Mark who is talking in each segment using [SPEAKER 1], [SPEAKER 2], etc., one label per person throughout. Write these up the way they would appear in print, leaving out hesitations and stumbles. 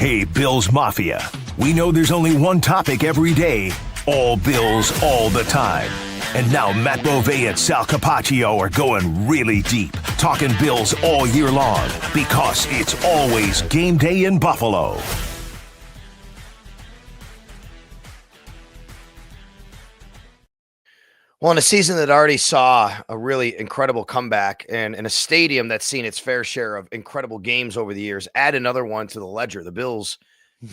[SPEAKER 1] Hey, Bills Mafia. We know there's only one topic every day. All Bills, all the time. And now Matt Bove and Sal Capaccio are going really deep, talking Bills all year long, because it's always game day in Buffalo.
[SPEAKER 2] Well, in a season that already saw a really incredible comeback and in a stadium that's seen its fair share of incredible games over the years, add another one to the ledger. The Bills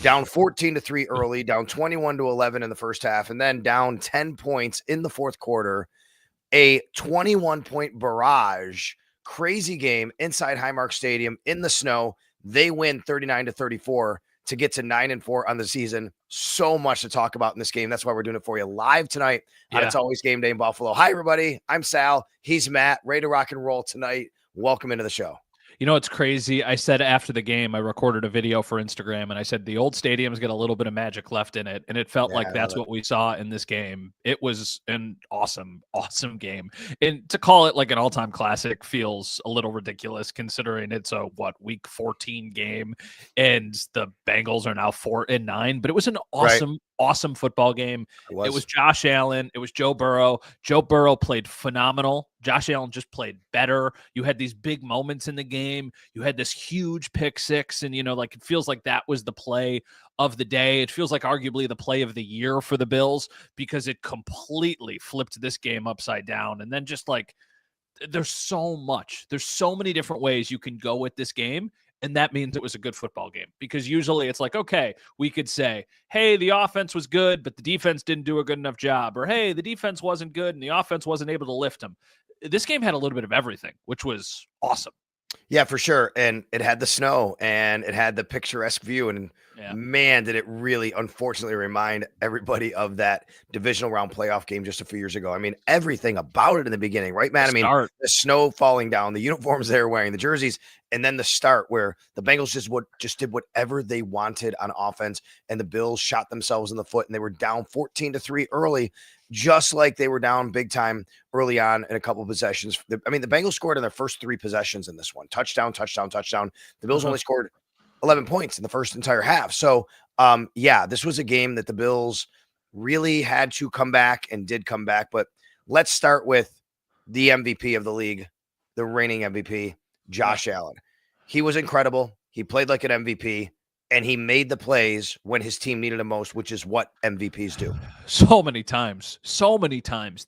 [SPEAKER 2] down 14-3 early, down 21-11 in the first half, and then down 10 points in the fourth quarter. A 21-point barrage, crazy game inside Highmark Stadium in the snow. They win 39-34 to get to 9-4 on the season. So much to talk about in this game. That's why we're doing it for you live tonight. And It's Always Game Day in Buffalo. Hi, everybody. I'm Sal. He's Matt. Ready to rock and roll tonight. Welcome into the show.
[SPEAKER 3] You know, it's crazy. I said after the game, I recorded a video for Instagram, and I said the old stadium's got a little bit of magic left in it, and it felt like that's what we saw in this game. It was an awesome, awesome game. And to call it like an all-time classic feels a little ridiculous, considering it's a, week 14 game, and the Bengals are now 4-9. But it was an awesome, awesome football game. It was Josh Allen. It was Joe Burrow. Joe Burrow played phenomenal. Josh Allen just played better. You had these big moments in the game. You had this huge pick six, and, it feels like that was the play of the day. It feels like arguably the play of the year for the Bills, because it completely flipped this game upside down. And then just there's so many different ways you can go with this game. And that means it was a good football game, because usually it's like, okay, we could say, hey, the offense was good, but the defense didn't do a good enough job. Or, hey, the defense wasn't good and the offense wasn't able to lift them. This game had a little bit of everything, which was awesome.
[SPEAKER 2] Yeah, for sure. And it had the snow and it had the picturesque view. And man, did it really unfortunately remind everybody of that divisional round playoff game just a few years ago. I mean, everything about it in the beginning, right, man? The snow falling down, the uniforms they were wearing, the jerseys, and then the start where the Bengals just did whatever they wanted on offense, and the Bills shot themselves in the foot, and they were down 14-3 early, just like they were down big time early on in a couple of possessions. The Bengals scored in their first 3 possessions in this one. Touchdown, touchdown, touchdown. The Bills only scored 11 points in the first entire half. So, this was a game that the Bills really had to come back and did come back. But let's start with the MVP of the league, the reigning MVP, Josh Allen. He was incredible. He played like an MVP. And he made the plays when his team needed him most, which is what MVPs do.
[SPEAKER 3] So many times.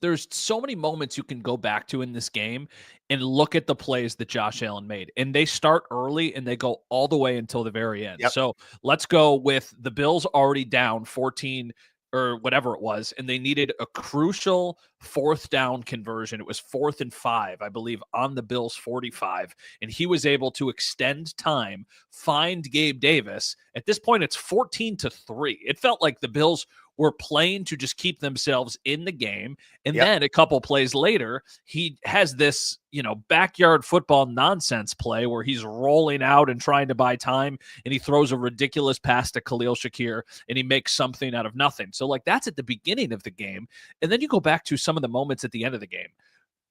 [SPEAKER 3] There's so many moments you can go back to in this game and look at the plays that Josh Allen made. And they start early and they go all the way until the very end. Yep. So let's go with the Bills already down 14 or whatever it was, and they needed a crucial 4th down conversion. It was 4th and 5, I believe, on the Bills 45, and he was able to extend time, find Gabe Davis. At this point, it's 14-3. It felt like the Bills were playing to just keep themselves in the game, and then a couple plays later, he has this, backyard football nonsense play where he's rolling out and trying to buy time, and he throws a ridiculous pass to Khalil Shakir, and he makes something out of nothing. So, that's at the beginning of the game, and then you go back to some of the moments at the end of the game.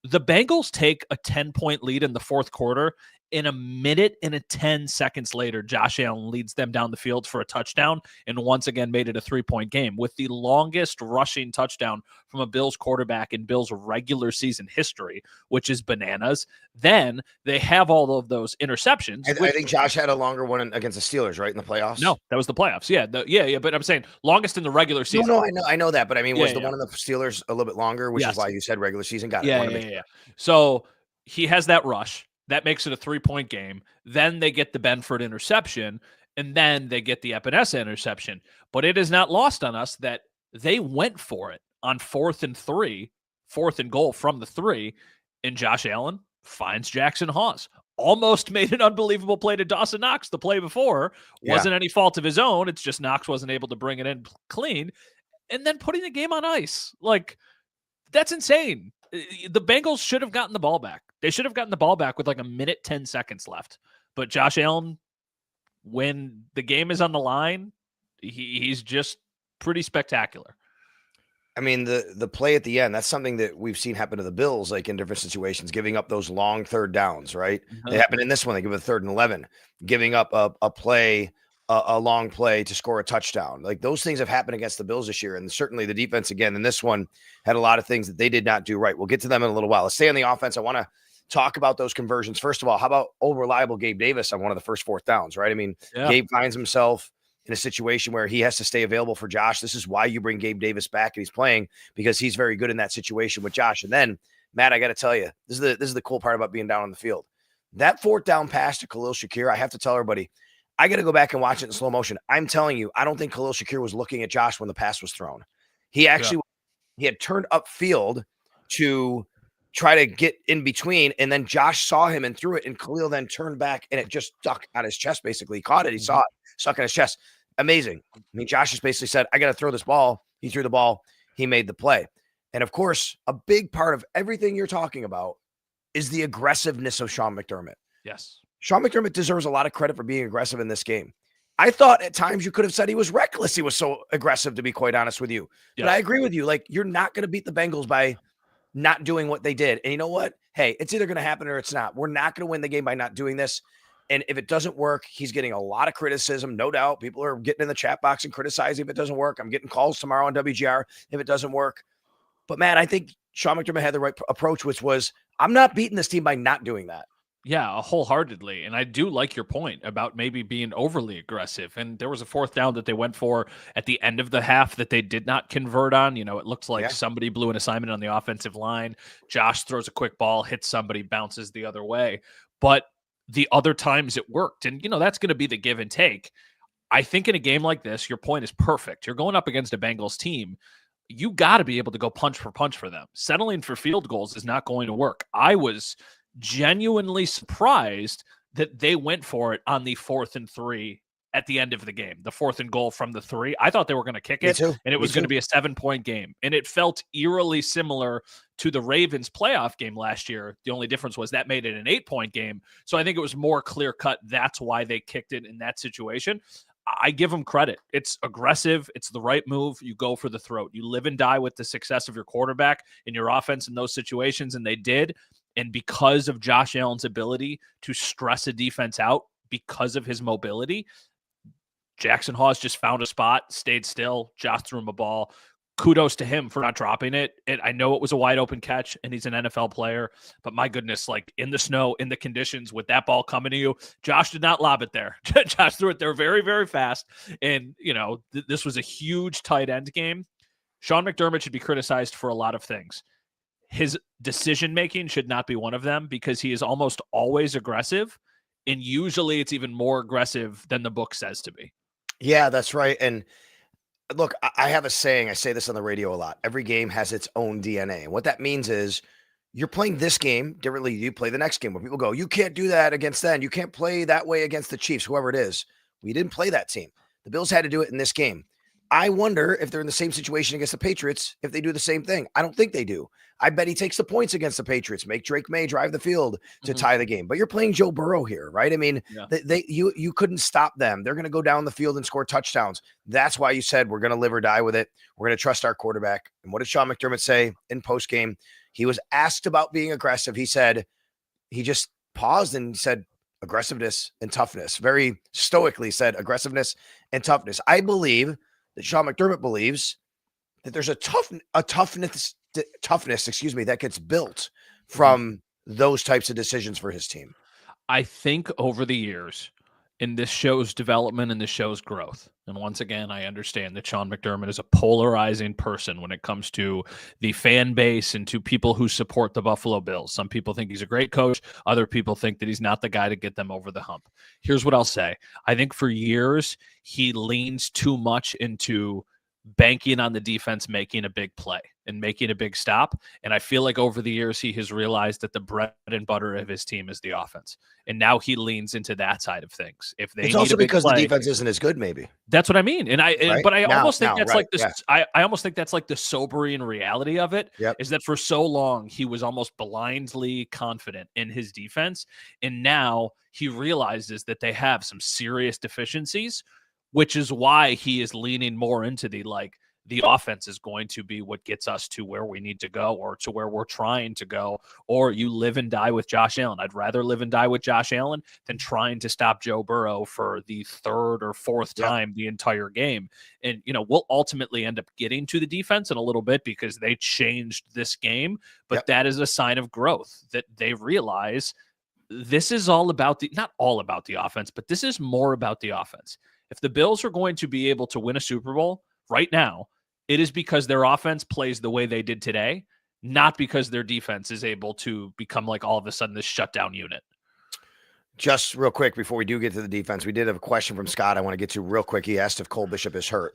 [SPEAKER 3] The Bengals take a 10-point lead in the fourth quarter. In a minute and 10 seconds later, Josh Allen leads them down the field for a touchdown and once again made it a 3-point game with the longest rushing touchdown from a Bills quarterback in Bills regular season history, which is bananas. Then they have all of those interceptions.
[SPEAKER 2] I think Josh had a longer one against the Steelers, right, in the playoffs?
[SPEAKER 3] No, that was the playoffs. Yeah. But I'm saying longest in the regular season.
[SPEAKER 2] No, I know that. But was the one in the Steelers a little bit longer, which is why you said regular season? Got it.
[SPEAKER 3] Yeah. So he has that rush. That makes it a 3-point game. Then they get the Benford interception, and then they get the Epinesa interception. But it is not lost on us that they went for it on 4th and 3, 4th and goal from the 3, and Josh Allen finds Jackson Hawes. Almost made an unbelievable play to Dawson Knox the play before. Wasn't any fault of his own. It's just Knox wasn't able to bring it in clean. And then putting the game on ice. That's insane. The Bengals should have gotten the ball back. They should have gotten the ball back with a minute, 10 seconds left. But Josh Allen, when the game is on the line, he's just pretty spectacular.
[SPEAKER 2] The play at the end, that's something that we've seen happen to the Bills, in different situations, giving up those long 3rd downs, right? They happen in this one. They give a 3rd and 11, giving up a play a long play to score a touchdown. Like those things have happened against the Bills this year. And certainly the defense again, and this one had a lot of things that they did not do right. We'll get to them in a little while. Let's stay on the offense. I want to talk about those conversions. First of all, how about old reliable Gabe Davis on one of the first fourth downs, right? I mean, Gabe finds himself in a situation where he has to stay available for Josh. This is why you bring Gabe Davis back and he's playing, because he's very good in that situation with Josh. And then, Matt, I got to tell you, this is the cool part about being down on the field. That fourth down pass to Khalil Shakir, I have to tell everybody, I got to go back and watch it in slow motion. I'm telling you, I don't think Khalil Shakir was looking at Josh when the pass was thrown. He actually he had turned upfield to try to get in between, and then Josh saw him and threw it, and Khalil then turned back, and it just stuck on his chest, basically. He caught it. He saw it, stuck on his chest. Amazing. I mean, Josh just basically said, I got to throw this ball. He threw the ball. He made the play. And, of course, a big part of everything you're talking about is the aggressiveness of Sean McDermott.
[SPEAKER 3] Yes.
[SPEAKER 2] Sean McDermott deserves a lot of credit for being aggressive in this game. I thought at times you could have said he was reckless. He was so aggressive, to be quite honest with you. Yes. But I agree with you. Like, you're not going to beat the Bengals by not doing what they did. And you know what? Hey, it's either going to happen or it's not. We're not going to win the game by not doing this. And if it doesn't work, he's getting a lot of criticism, no doubt. People are getting in the chat box and criticizing if it doesn't work. I'm getting calls tomorrow on WGR if it doesn't work. But, man, I think Sean McDermott had the right approach, which was, I'm not beating this team by not doing that.
[SPEAKER 3] Yeah, wholeheartedly. And I do like your point about maybe being overly aggressive. And there was a fourth down that they went for at the end of the half that they did not convert on. You know, it looked like somebody blew an assignment on the offensive line. Josh throws a quick ball, hits somebody, bounces the other way. But the other times it worked. And, you know, that's going to be the give and take. I think in a game like this, your point is perfect. You're going up against a Bengals team. You got to be able to go punch for them. Settling for field goals is not going to work. I was genuinely surprised that they went for it on the 4th and 3 at the end of the game, the 4th and goal from the 3. I thought they were going to kick it, and it was going to be a 7-point game. And it felt eerily similar to the Ravens playoff game last year. The only difference was that made it an 8-point game. So I think it was more clear cut. That's why they kicked it in that situation. I give them credit. It's aggressive. It's the right move. You go for the throat. You live and die with the success of your quarterback and your offense in those situations, and they did. And because of Josh Allen's ability to stress a defense out because of his mobility, Jackson Hawes just found a spot, stayed still. Josh threw him a ball. Kudos to him for not dropping it. I know it was a wide open catch, and he's an NFL player, but my goodness, like in the snow, in the conditions, with that ball coming to you, Josh did not lob it there. Josh threw it there very, very fast. And, you know, this was a huge tight end game. Sean McDermott should be criticized for a lot of things. His decision-making should not be one of them, because he is almost always aggressive, and usually it's even more aggressive than the book says to be.
[SPEAKER 2] Yeah, that's right. And look, I have a saying. I say this on the radio a lot. Every game has its own DNA. And what that means is you're playing this game differently. You play the next game where people go, you can't do that against them. You can't play that way against the Chiefs, whoever it is. We didn't play that team. The Bills had to do it in this game. I wonder if they're in the same situation against the Patriots, if they do the same thing. I don't think they do. I bet he takes the points against the Patriots, make Drake May drive the field to tie the game. But you're playing Joe Burrow here, right? I mean, you couldn't stop them. They're going to go down the field and score touchdowns. That's why you said we're going to live or die with it. We're going to trust our quarterback. And what did Sean McDermott say in postgame? He was asked about being aggressive. He said, he just paused and said, aggressiveness and toughness. Very stoically said aggressiveness and toughness. I believe that Sean McDermott believes that there's a toughness, that gets built from those types of decisions for his team.
[SPEAKER 3] I think over the years, in this show's development and this show's growth, and once again, I understand that Sean McDermott is a polarizing person when it comes to the fan base and to people who support the Buffalo Bills. Some people think he's a great coach. Other people think that he's not the guy to get them over the hump. Here's what I'll say. I think for years, he leans too much into banking on the defense making a big play and making a big stop. And I feel like over the years, he has realized that the bread and butter of his team is the offense. And now he leans into that side of things. If they
[SPEAKER 2] it's
[SPEAKER 3] need
[SPEAKER 2] also
[SPEAKER 3] a big
[SPEAKER 2] because
[SPEAKER 3] play,
[SPEAKER 2] the defense isn't as good, maybe.
[SPEAKER 3] That's what I mean. And but I almost think that's like this.
[SPEAKER 2] Yeah.
[SPEAKER 3] I almost think that's like the sobering reality of it.
[SPEAKER 2] Yep.
[SPEAKER 3] Is that for so long he was almost blindly confident in his defense. And now he realizes that they have some serious deficiencies, which is why he is leaning more into the, like, the offense is going to be what gets us to where we need to go or to where we're trying to go, or you live and die with Josh Allen. I'd rather live and die with Josh Allen than trying to stop Joe Burrow for the third or fourth time the entire game. And, we'll ultimately end up getting to the defense in a little bit because they changed this game, but that is a sign of growth that they realize this is all about not all about the offense, but this is more about the offense. If the Bills are going to be able to win a Super Bowl right now, it is because their offense plays the way they did today, not because their defense is able to become like all of a sudden this shutdown unit.
[SPEAKER 2] Just real quick before we do get to the defense, we did have a question from Scott I want to get to real quick. He asked if Cole Bishop is hurt.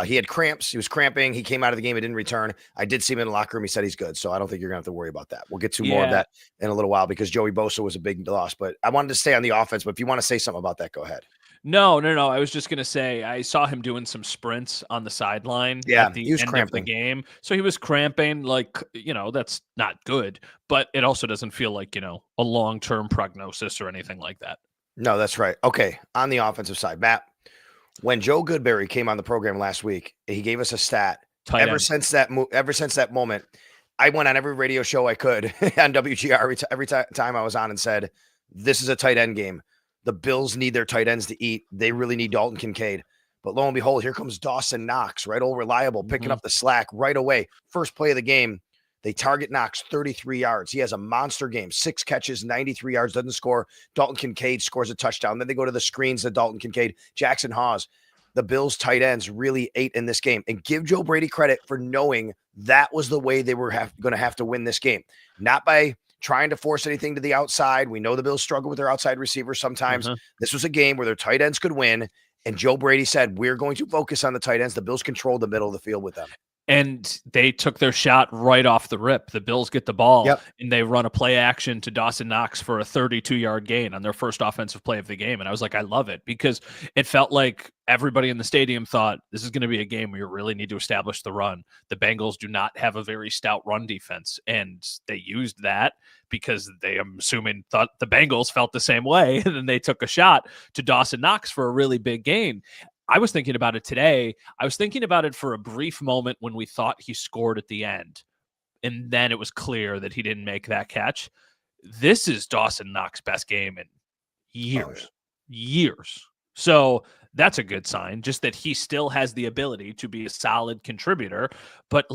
[SPEAKER 2] He had cramps. He was cramping. He came out of the game. He didn't return. I did see him in the locker room. He said he's good. So I don't think you're going to have to worry about that. We'll get to more of that in a little while because Joey Bosa was a big loss. But I wanted to stay on the offense. But if you want to say something about that, go ahead.
[SPEAKER 3] No. I was just going to say I saw him doing some sprints on the sideline at the end of the game. So he was cramping, that's not good, but it also doesn't feel like, a long-term prognosis or anything like that.
[SPEAKER 2] No, that's right. Okay, on the offensive side, Matt, when Joe Goodberry came on the program last week, he gave us a stat. Ever since that moment, I went on every radio show I could on WGR every time I was on and said, this is a tight end game. The Bills need their tight ends to eat. They really need Dalton Kincaid. But lo and behold, here comes Dawson Knox, right? Old reliable, picking up the slack right away. First play of the game, they target Knox 33 yards. He has a monster game, 6 catches, 93 yards, doesn't score. Dalton Kincaid scores a touchdown. Then they go to the screens to Dalton Kincaid, Jackson Hawes. The Bills tight ends really ate in this game. And give Joe Brady credit for knowing that was the way they were going to have to win this game. Not by trying to force anything to the outside. We know the Bills struggle with their outside receivers sometimes. This was a game where their tight ends could win. And Joe Brady said, we're going to focus on the tight ends. The Bills controlled the middle of the field with them.
[SPEAKER 3] And they took their shot right off the rip. The Bills get the ball, and they run a play action to Dawson Knox for a 32-yard gain on their first offensive play of the game. And I was like, I love it because it felt like everybody in the stadium thought this is going to be a game where you really need to establish the run. The Bengals do not have a very stout run defense, and they used that because I'm assuming, thought the Bengals felt the same way, and then they took a shot to Dawson Knox for a really big gain. I was thinking about it today. I was thinking about it for a brief moment when we thought he scored at the end, and then it was clear that he didn't make that catch. This is Dawson Knox's best game in years. So that's a good sign, just that he still has the ability to be a solid contributor. But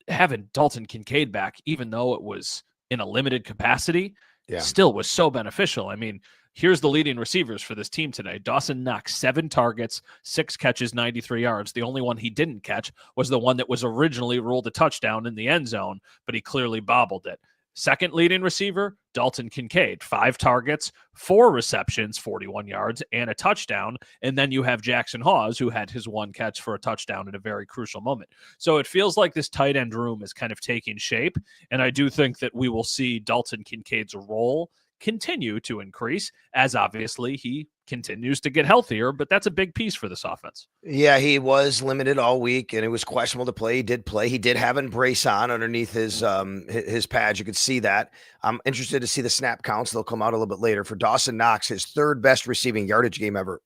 [SPEAKER 3] having Dalton Kincaid back, even though it was in a limited capacity, still was so beneficial. I mean, here's the leading receivers for this team today. Dawson Knox, 7 targets, 6 catches, 93 yards. The only one he didn't catch was the one that was originally ruled a touchdown in the end zone, but he clearly bobbled it. Second leading receiver, Dalton Kincaid, 5 targets, 4 receptions, 41 yards, and a touchdown. And then you have Jackson Hawes, who had his 1 catch for a touchdown at a very crucial moment. So it feels like this tight end room is kind of taking shape. And I do think that we will see Dalton Kincaid's role continue to increase as obviously he continues to get healthier, but that's a big piece for this offense.
[SPEAKER 2] Yeah, he was limited all week and it was questionable to play. He did play. He did have an brace on underneath his pads. You could see that. I'm interested to see the snap counts. They'll come out a little bit later. For Dawson Knox, his 3rd best receiving yardage game ever.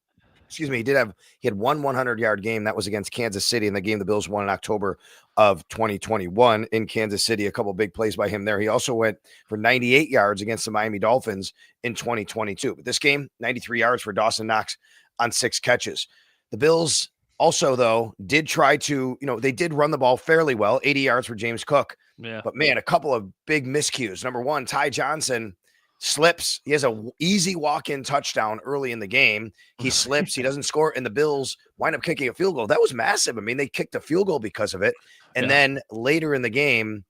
[SPEAKER 2] Excuse me. He had one 100-yard game. That was against Kansas City in the game the Bills won in October of 2021 in Kansas City. A couple of big plays by him there. He also went for 98 yards against the Miami Dolphins in 2022. But this game, 93 yards for Dawson Knox on 6 catches. The Bills also, though, did try to, they did run the ball fairly well, 80 yards for James Cook.
[SPEAKER 3] Yeah.
[SPEAKER 2] But man, a couple of big miscues. Number one, Ty Johnson slips. He has an easy walk-in touchdown early in the game. He slips. He doesn't score. And the Bills wind up kicking a field goal. That was massive. I mean, they kicked a field goal because of it. And then later in the game,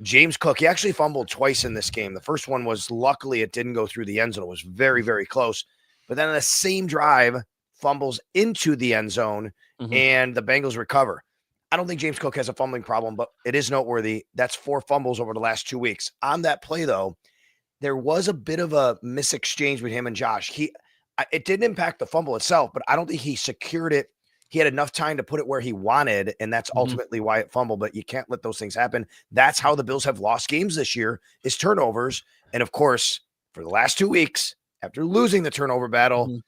[SPEAKER 2] James Cook, he actually fumbled twice in this game. The first one was, luckily, it didn't go through the end zone. It was very, very close. But then on the same drive, fumbles into the end zone, and the Bengals recover. I don't think James Cook has a fumbling problem, but it is noteworthy. That's 4 fumbles over the last 2 weeks. On that play, though, there was a bit of a misexchange with him and Josh. It didn't impact the fumble itself, but I don't think he secured it. He had enough time to put it where he wanted, and that's ultimately why it fumbled, but you can't let those things happen. That's how the Bills have lost games this year, is turnovers. And of course, for the last 2 weeks, after losing the turnover battle,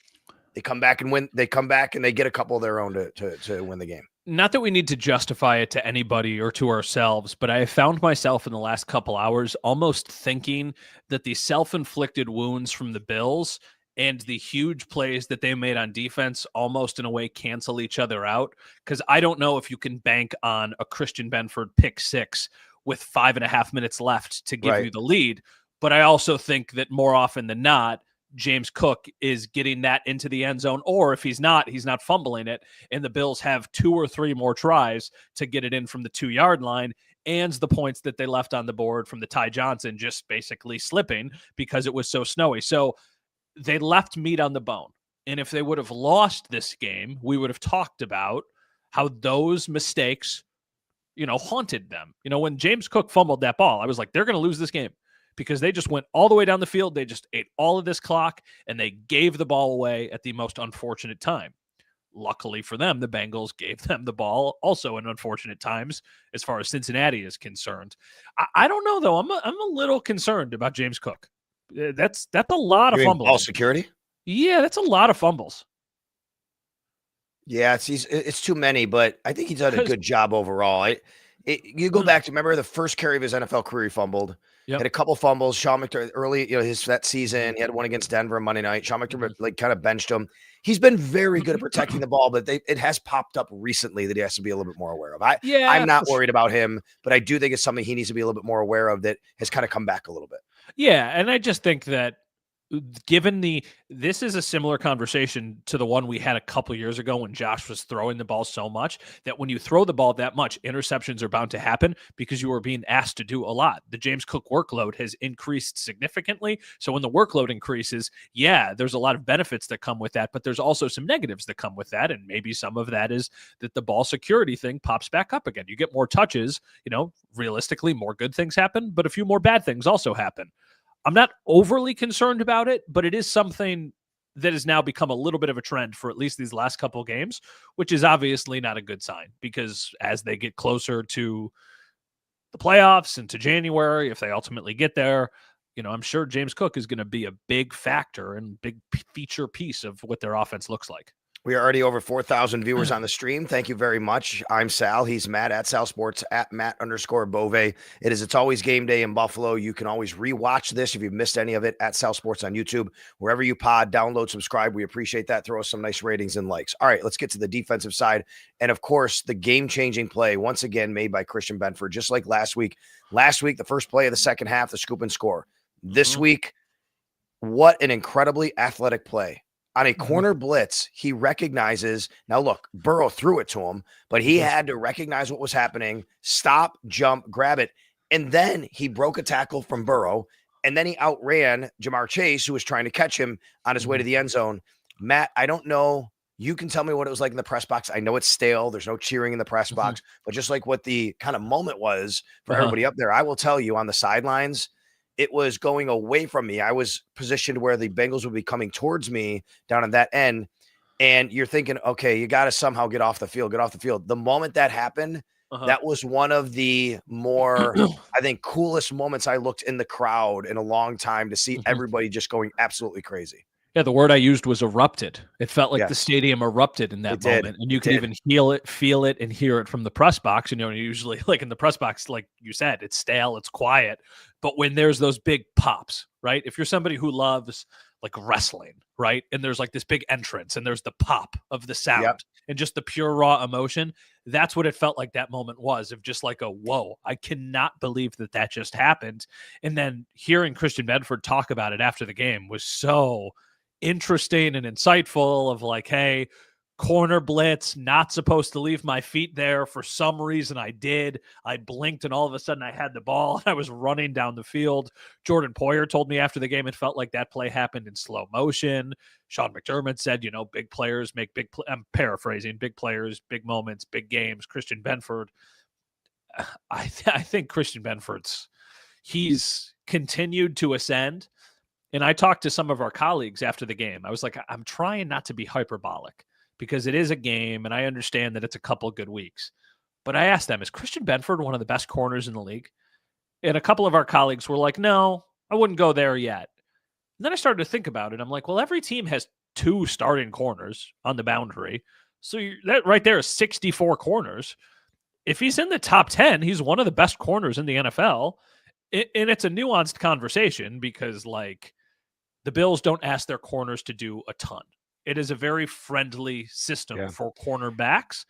[SPEAKER 2] they come back and win. They come back and they get a couple of their own to win the game.
[SPEAKER 3] Not that we need to justify it to anybody or to ourselves, but I have found myself in the last couple hours almost thinking that the self-inflicted wounds from the Bills and the huge plays that they made on defense almost in a way cancel each other out. Because I don't know if you can bank on a Christian Benford pick six with 5.5 minutes left to give you the lead. But I also think that more often than not, James Cook is getting that into the end zone, or if he's not fumbling it, and the Bills have 2 or 3 more tries to get it in from the 2-yard line, and the points that they left on the board from the Ty Johnson just basically slipping because it was so snowy. So they left meat on the bone. And if they would have lost this game, we would have talked about how those mistakes, haunted them. When James Cook fumbled that ball, I was like, they're going to lose this game, because they just went all the way down the field. They just ate all of this clock, and they gave the ball away at the most unfortunate time. Luckily for them, the Bengals gave them the ball also in unfortunate times as far as Cincinnati is concerned. I don't know, though. I'm a little concerned about James Cook. That's a lot of fumbles.
[SPEAKER 2] Ball security?
[SPEAKER 3] Yeah, that's a lot of fumbles.
[SPEAKER 2] Yeah, it's too many, but I think he's done a good job overall. You go back to, remember the first carry of his NFL career, he fumbled. Yep. Had a couple fumbles. Sean McDermott early, that season, he had one against Denver on Monday night. Sean McDermott kind of benched him. He's been very good at protecting the ball, but it has popped up recently that he has to be a little bit more aware of. I'm not worried about him, but I do think it's something he needs to be a little bit more aware of that has kind of come back a little bit.
[SPEAKER 3] Yeah, and I just think that this is a similar conversation to the one we had a couple years ago when Josh was throwing the ball so much that when you throw the ball that much, interceptions are bound to happen because you are being asked to do a lot. The James Cook workload has increased significantly. So when the workload increases, there's a lot of benefits that come with that, but there's also some negatives that come with that. And maybe some of that is that the ball security thing pops back up again. You get more touches, realistically, more good things happen, but a few more bad things also happen. I'm not overly concerned about it, but it is something that has now become a little bit of a trend for at least these last couple of games, which is obviously not a good sign, because as they get closer to the playoffs and to January, if they ultimately get there, I'm sure James Cook is going to be a big factor and big feature piece of what their offense looks like.
[SPEAKER 2] We are already over 4,000 viewers on the stream. Thank you very much. I'm Sal. He's Matt at Sal Sports at Matt_Bove. It's always game day in Buffalo. You can always rewatch this if you've missed any of it at Sal Sports on YouTube. Wherever you pod, download, subscribe. We appreciate that. Throw us some nice ratings and likes. All right, let's get to the defensive side. And of course, the game-changing play once again made by Christian Benford, just like last week. Last week, the first play of the second half, the scoop and score. This week, what an incredibly athletic play. On a corner blitz, he recognizes, now look, Burrow threw it to him, but he had to recognize what was happening, stop, jump, grab it, and then he broke a tackle from Burrow, and then he outran Jamar Chase, who was trying to catch him on his way to the end zone. Matt, I don't know. You can tell me what it was like in the press box. I know it's stale. There's no cheering in the press box, but just like what the kind of moment was for everybody up there, I will tell you on the sidelines, it was going away from me. I was positioned where the Bengals would be coming towards me down on that end. And you're thinking, okay, you got to somehow get off the field. The moment that happened, that was one of the more, I think, coolest moments I looked in the crowd in a long time to see everybody just going absolutely crazy.
[SPEAKER 3] Yeah, the word I used was erupted. It felt like the stadium erupted in that moment. And you could even feel it, and hear it from the press box. Usually, like in the press box, like you said, it's stale, it's quiet. But when there's those big pops, right? If you're somebody who loves like wrestling, right? And there's like this big entrance and there's the pop of the sound and just the pure raw emotion. That's what it felt like that moment was, of just like a, whoa, I cannot believe that just happened. And then hearing Christian Benford talk about it after the game was so interesting and insightful, of like, hey, corner blitz, not supposed to leave my feet there. For some reason I did. I blinked and all of a sudden I had the ball. I was running down the field. Jordan Poyer told me after the game it felt like that play happened in slow motion. Sean McDermott said, big players make I'm paraphrasing, big players, big moments, big games. Christian Benford, I think Christian Benford's, he's continued to ascend. And I talked to some of our colleagues after the game. I was like, I'm trying not to be hyperbolic because it is a game and I understand that it's a couple good weeks. But I asked them, is Christian Benford one of the best corners in the league? And a couple of our colleagues were like, no, I wouldn't go there yet. And then I started to think about it. I'm like, well, every team has 2 starting corners on the boundary. So that right there is 64 corners. If he's in the top 10, he's one of the best corners in the NFL. And it's a nuanced conversation because, like, the Bills don't ask their corners to do a ton. It is a very friendly system for cornerbacks,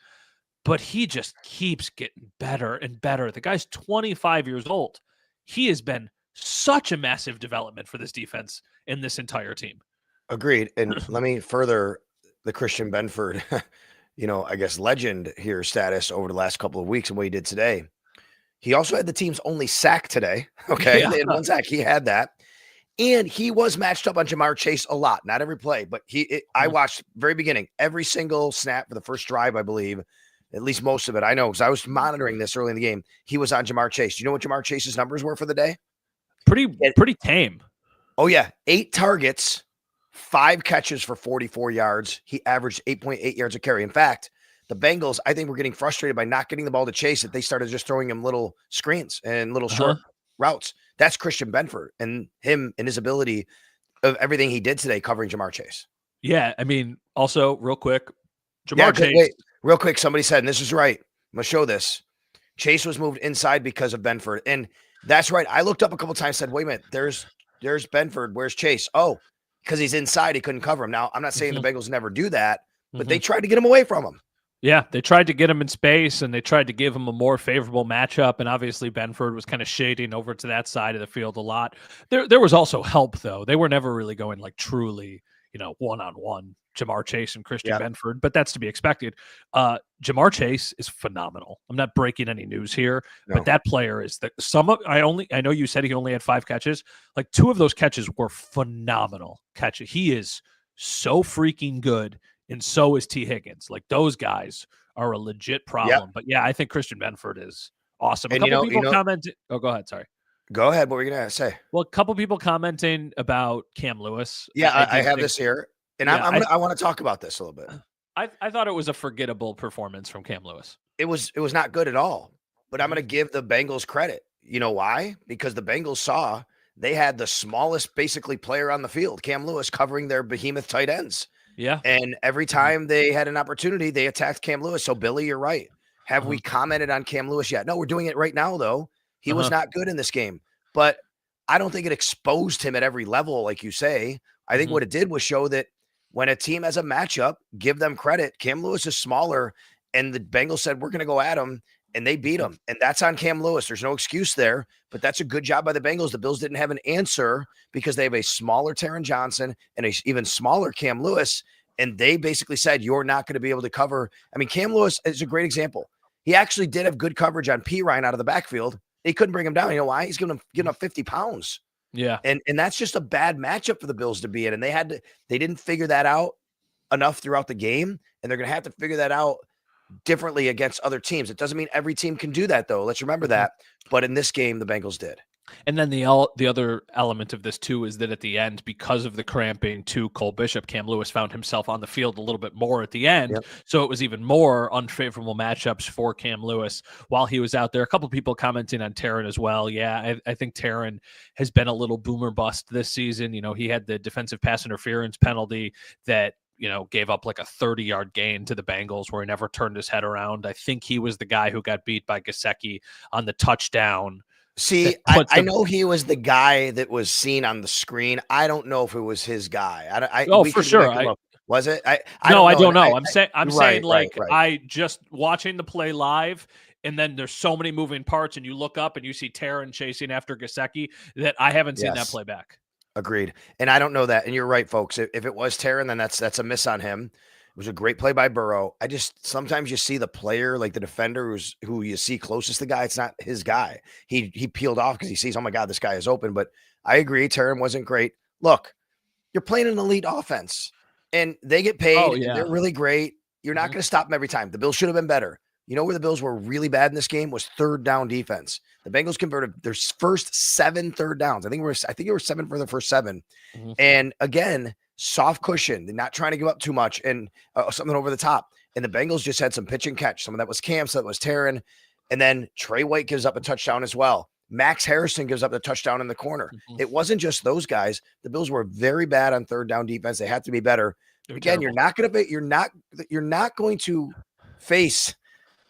[SPEAKER 3] but he just keeps getting better and better. The guy's 25 years old. He has been such a massive development for this defense and this entire team.
[SPEAKER 2] Agreed. And let me further the Christian Benford, I guess legend here status over the last couple of weeks and what he did today. He also had the team's only sack today. Okay. Yeah. In one sack, he had that. And he was matched up on Jamar Chase a lot, not every play, but I watched very beginning, every single snap for the first drive, I believe, at least most of it. I know because I was monitoring this early in the game. He was on Jamar Chase. Do you know what Jamar Chase's numbers were for the day?
[SPEAKER 3] Pretty tame.
[SPEAKER 2] Oh, yeah. 8 targets, 5 catches for 44 yards. He averaged 8.8 yards a carry. In fact, the Bengals, I think, were getting frustrated by not getting the ball to Chase that they started just throwing him little screens and little short routes. That's Christian Benford and him and his ability of everything he did today covering Jamar Chase.
[SPEAKER 3] Yeah, I mean, also, real quick, Jamar Chase.
[SPEAKER 2] Wait, real quick, somebody said, and this is right, I'm going to show this. Chase was moved inside because of Benford. And that's right. I looked up a couple of times, said, wait a minute, there's Benford. Where's Chase? Oh, because he's inside, he couldn't cover him. Now, I'm not saying the Bengals never do that, but they tried to get him away from him.
[SPEAKER 3] Yeah, they tried to get him in space, and they tried to give him a more favorable matchup, and obviously Benford was kind of shading over to that side of the field a lot. There was also help, though. They were never really going, like, truly, one-on-one, Jamar Chase and Christian Benford, but that's to be expected. Jamar Chase is phenomenal. I'm not breaking any news here, but that player is I know you said he only had 5 catches. Like, 2 of those catches were phenomenal catches. He is so freaking good. And so is T. Higgins. Like, those guys are a legit problem. Yep. But yeah, I think Christian Benford is awesome. A couple people commented. Oh, go ahead. Sorry.
[SPEAKER 2] Go ahead. What were you going to say?
[SPEAKER 3] Well, a couple people commenting about Cam Lewis.
[SPEAKER 2] Yeah, I have this here. And I want to talk about this a little bit.
[SPEAKER 3] I thought it was a forgettable performance from Cam Lewis.
[SPEAKER 2] It was not good at all. But I'm going to give the Bengals credit. You know why? Because the Bengals saw they had the smallest basically player on the field, Cam Lewis, covering their behemoth tight ends.
[SPEAKER 3] Yeah.
[SPEAKER 2] And every time they had an opportunity, they attacked Cam Lewis. So, Billy, you're right. Have we commented on Cam Lewis yet? No, we're doing it right now, though. He was not good in this game. But I don't think it exposed him at every level, like you say. I think what it did was show that when a team has a matchup, give them credit. Cam Lewis is smaller, and the Bengals said, we're going to go at him, and they beat him. And that's on Cam Lewis. There's no excuse there, but that's a good job by the Bengals. The Bills didn't have an answer because they have a smaller Taron Johnson and a even smaller Cam Lewis, and they basically said, you're not going to be able to cover. I mean, Cam Lewis is a great example. He actually did have good coverage on P. Ryan out of the backfield. They couldn't bring him down. You know why? He's giving up 50 pounds.
[SPEAKER 3] Yeah.
[SPEAKER 2] And that's just a bad matchup for the Bills to be in. And they didn't figure that out enough throughout the game. And they're going to have to figure that out differently against other teams. It doesn't mean every team can do that, though. Let's remember that. But in this game, the Bengals did.
[SPEAKER 3] And then the other element of this, too, is that at the end, because of the cramping to Cole Bishop, Cam Lewis found himself on the field a little bit more at the end. Yep. So it was even more unfavorable matchups for Cam Lewis while he was out there. A couple of people commenting on Taron as well. Yeah, I think Taron has been a little boomer bust this season. He had the defensive pass interference penalty that gave up like a 30-yard gain to the Bengals where he never turned his head around. I think he was the guy who got beat by Gesicki on the touchdown.
[SPEAKER 2] See, I know he was the guy that was seen on the screen. I don't know if it was his guy.
[SPEAKER 3] For sure.
[SPEAKER 2] Was it?
[SPEAKER 3] I don't know. I'm saying I just watching the play live, and then there's so many moving parts, and you look up and you see Taron chasing after Gesicki that I haven't seen that play back.
[SPEAKER 2] Agreed. And I don't know that. And you're right, folks. If it was Taron, then that's a miss on him. It was a great play by Burrow. Sometimes you see the player, like the defender who you see closest to the guy. It's not his guy. He peeled off because he sees, oh my God, this guy is open. But I agree, Taron wasn't great. Look, you're playing an elite offense and they get paid. Oh, yeah. They're really great. You're not going to stop them every time. The Bills should have been better. You know where the Bills were really bad in this game was third down defense. The Bengals converted their first 7 third downs. I think it was 7 for the first 7. Mm-hmm. And again, soft cushion. They're not trying to give up too much and something over the top. And the Bengals just had some pitch and catch. Some of that was Cam, some of that was Taron. And then Trey White gives up a touchdown as well. Max Harrison gives up the touchdown in the corner. Mm-hmm. It wasn't just those guys. The Bills were very bad on third down defense. They had to be better. Again, you're not going to face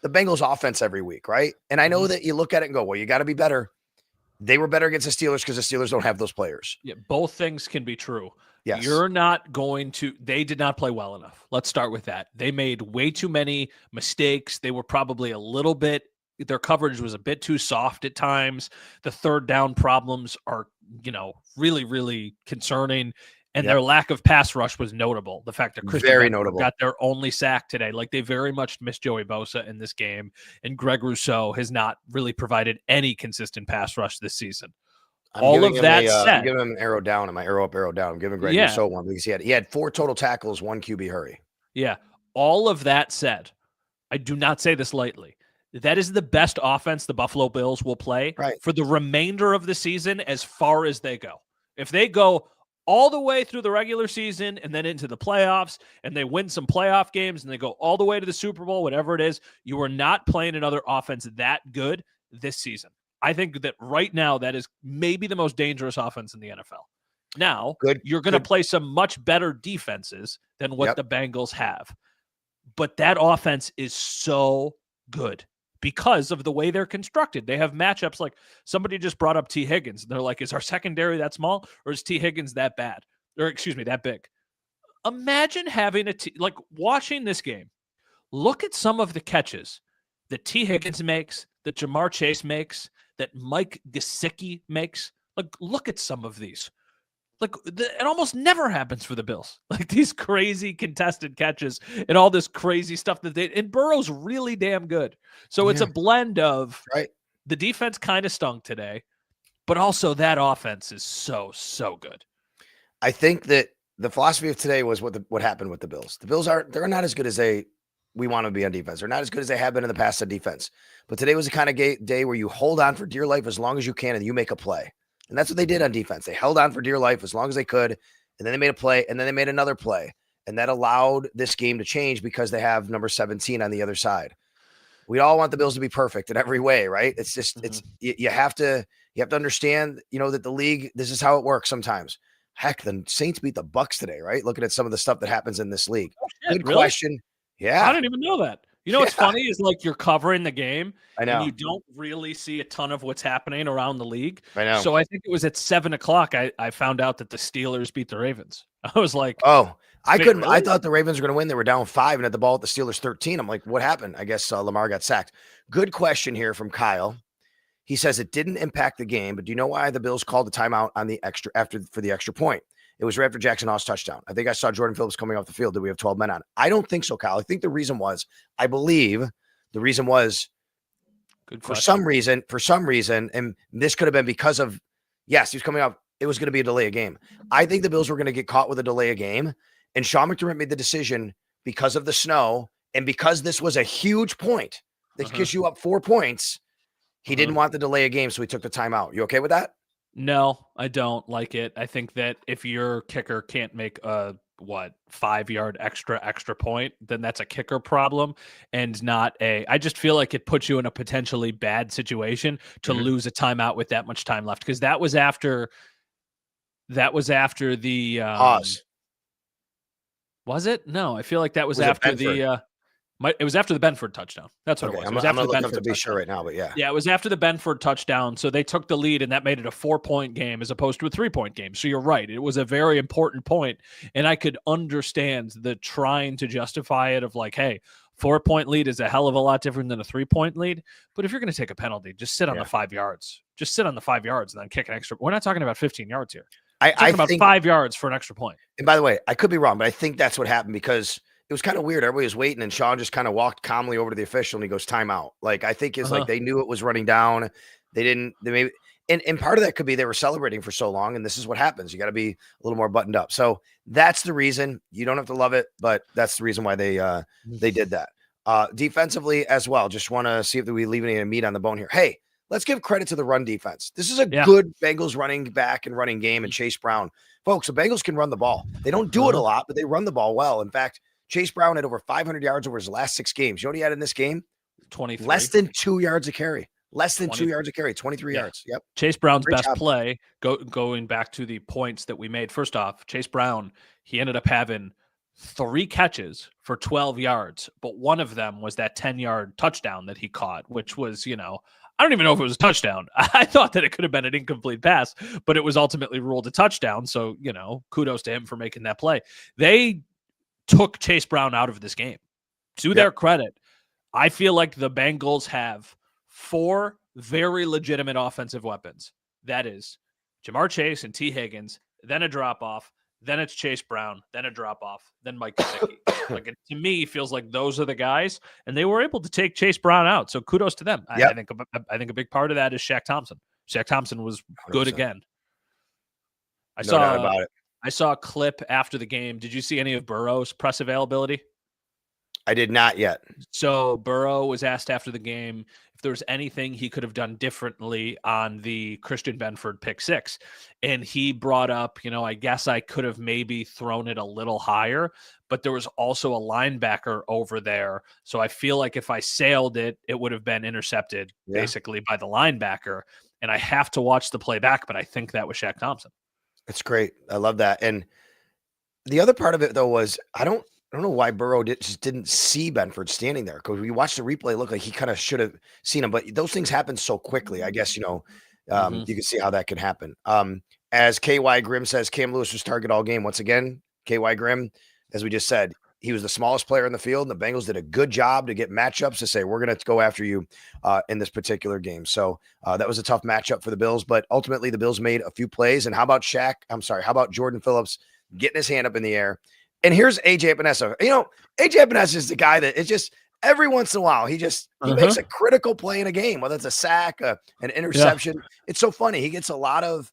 [SPEAKER 2] the Bengals offense every week, right? And I know that you look at it and go, well, you got to be better. They were better against the Steelers because the Steelers don't have those players.
[SPEAKER 3] Yeah, both things can be true.
[SPEAKER 2] Yes.
[SPEAKER 3] They did not play well enough. Let's start with that. They made way too many mistakes. They were probably their coverage was a bit too soft at times. The third down problems are, really, really concerning. And their lack of pass rush was notable. The fact that Christian got their only sack today. Like, they very much missed Joey Bosa in this game. And Greg Rousseau has not really provided any consistent pass rush this season.
[SPEAKER 2] I'm giving him an arrow down. My arrow up, arrow down. I'm giving Greg Rousseau one because he had 4 total tackles, 1 QB hurry.
[SPEAKER 3] Yeah. All of that said, I do not say this lightly. That is the best offense the Buffalo Bills will play for the remainder of the season as far as they go. If they go all the way through the regular season and then into the playoffs and they win some playoff games and they go all the way to the Super Bowl, whatever it is, you are not playing another offense that good this season. I think that right now that is maybe the most dangerous offense in the NFL. Now, you're going to play some much better defenses than what the Bengals have. But that offense is so good because of the way they're constructed. They have matchups like somebody just brought up T. Higgins. They're like, is our secondary that small or is T. Higgins that bad? Or excuse me, that big? Imagine having watching this game. Look at some of the catches that T. Higgins makes, that Jamar Chase makes, that Mike Gesicki makes. Like, look at some of these. It almost never happens for the Bills. Like, these crazy contested catches and all this crazy stuff and Burrow's really damn good. So it's a blend of the defense kind of stunk today, but also that offense is so, so good.
[SPEAKER 2] I think that the philosophy of today was what happened with the Bills. The Bills they're not as good as we want to be on defense. They're not as good as they have been in the past on defense. But today was the kind of day where you hold on for dear life as long as you can and you make a play. And that's what they did on defense. They held on for dear life as long as they could, and then they made a play, and then they made another play. And that allowed this game to change because they have number 17 on the other side. We all want the Bills to be perfect in every way, right? It's just you have to understand, that the league, this is how it works sometimes. Heck, the Saints beat the Bucks today, right? Looking at some of the stuff that happens in this league.
[SPEAKER 3] Oh, shit,
[SPEAKER 2] Good question. Yeah.
[SPEAKER 3] I didn't even know that. What's funny is you're covering the game
[SPEAKER 2] and
[SPEAKER 3] you don't really see a ton of what's happening around the league.
[SPEAKER 2] I know.
[SPEAKER 3] So I think it was at 7:00. I found out that the Steelers beat the Ravens. I was like,
[SPEAKER 2] oh, I couldn't. Really? I thought the Ravens were going to win. They were down 5 and had the ball at the Steelers 13. I'm like, what happened? I guess Lamar got sacked. Good question here from Kyle. He says it didn't impact the game, but do you know why the Bills called the timeout on the for the extra point? It was right after Jackson Hawes' touchdown. I think I saw Jordan Phillips coming off the field. Did we have 12 men on? I don't think so, Kyle. I think the reason was, for some reason, and this could have been because of, yes, he was coming off, it was going to be a delay of game. I think the Bills were going to get caught with a delay of game, and Sean McDermott made the decision because of the snow and because this was a huge point that gets you up 4 points. He didn't want the delay of game, so he took the timeout. You okay with that?
[SPEAKER 3] No, I don't like it. I think that if your kicker can't make a 5-yard extra point, then that's a kicker problem and not I just feel like it puts you in a potentially bad situation to lose a timeout with that much time left. Because that was after the
[SPEAKER 2] pause.
[SPEAKER 3] Was it? No, I feel like that was after it was after the Benford touchdown. That's what it was. It was after the Benford
[SPEAKER 2] to be sure right now, but yeah.
[SPEAKER 3] Yeah, it was after the Benford touchdown. So they took the lead, and that made it a 4-point game as opposed to a 3-point game. So you're right. It was a very important point, and I could understand the trying to justify it of like, hey, 4-point lead is a hell of a lot different than a 3-point lead. But if you're going to take a penalty, just sit on the 5 yards. Just sit on the 5 yards and then kick an extra. We're not talking about 15 yards here. I think about 5 yards for an extra point.
[SPEAKER 2] And by the way, I could be wrong, but I think that's what happened because it was kind of weird. Everybody was waiting, and Sean just kind of walked calmly over to the official, and he goes, timeout. Like, I think it's like they knew it was running down. And part of that could be they were celebrating for so long, and this is what happens. You got to be a little more buttoned up. So that's the reason. You don't have to love it, but that's the reason why they did that. Defensively as well, just want to see if we leave any meat on the bone here. Hey, let's give credit to the run defense. This is a good Bengals running back and running game, and Chase Brown. Folks, the Bengals can run the ball. They don't do it a lot, but they run the ball well. In fact, Chase Brown had over 500 yards over his last 6 games. You know what he had in this game?
[SPEAKER 3] 23.
[SPEAKER 2] Less than 2 yards a carry. 2 yards a carry, 23 yards. Yep.
[SPEAKER 3] Chase Brown's best play, going back to the points that we made. First off, Chase Brown, he ended up having 3 catches for 12 yards, but one of them was that 10-yard touchdown that he caught, which was, I don't even know if it was a touchdown. I thought that it could have been an incomplete pass, but it was ultimately ruled a touchdown. So, kudos to him for making that play. They took Chase Brown out of this game. To their credit, I feel like the Bengals have 4 very legitimate offensive weapons. That is Jamar Chase and T. Higgins, then a drop-off, then it's Chase Brown, then a drop-off, then Mike Gesicki. Like, it, to me, feels like those are the guys, and they were able to take Chase Brown out. So kudos to them. I think a big part of that is Shaq Thompson. Shaq Thompson was good 100%. Again. I saw a clip after the game. Did you see any of Burrow's press availability?
[SPEAKER 2] I did not yet.
[SPEAKER 3] So Burrow was asked after the game if there was anything he could have done differently on the Christian Benford pick 6. And he brought up, I guess I could have maybe thrown it a little higher, but there was also a linebacker over there. So I feel like if I sailed it, it would have been intercepted basically by the linebacker. And I have to watch the play back, but I think that was Shaq Thompson.
[SPEAKER 2] That's great. I love that. And the other part of it, though, was I don't know why Burrow just didn't see Benford standing there, because we watched the replay. It looked like he kind of should have seen him, but those things happen so quickly. I guess, you can see how that can happen. As KY Grimm says, Cam Lewis was target all game. Once again, KY Grimm, as we just said, he was the smallest player in the field, and the Bengals did a good job to get matchups to say, we're going to go after you in this particular game. So that was a tough matchup for the Bills, but ultimately the Bills made a few plays. And how about Jordan Phillips getting his hand up in the air? And here's AJ Epinesa. AJ Epinesa is the guy that it's just every once in a while, he makes a critical play in a game, whether it's a sack, an interception. Yeah. It's so funny. He gets a lot of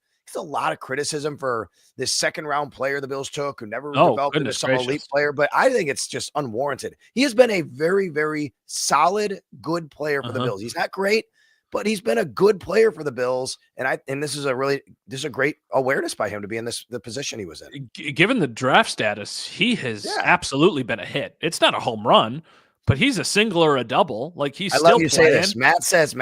[SPEAKER 2] criticism for this second round player the Bills took who never developed into some elite player, but I think it's just unwarranted. He has been a very, very solid, good player for the Bills. He's not great, but he's been a good player for the Bills. And this is a great awareness by him to be in the position he was in.
[SPEAKER 3] Given the draft status, he has absolutely been a hit. It's not a home run, but he's a single or a double. Like he's still playing.
[SPEAKER 2] Say this. Matt says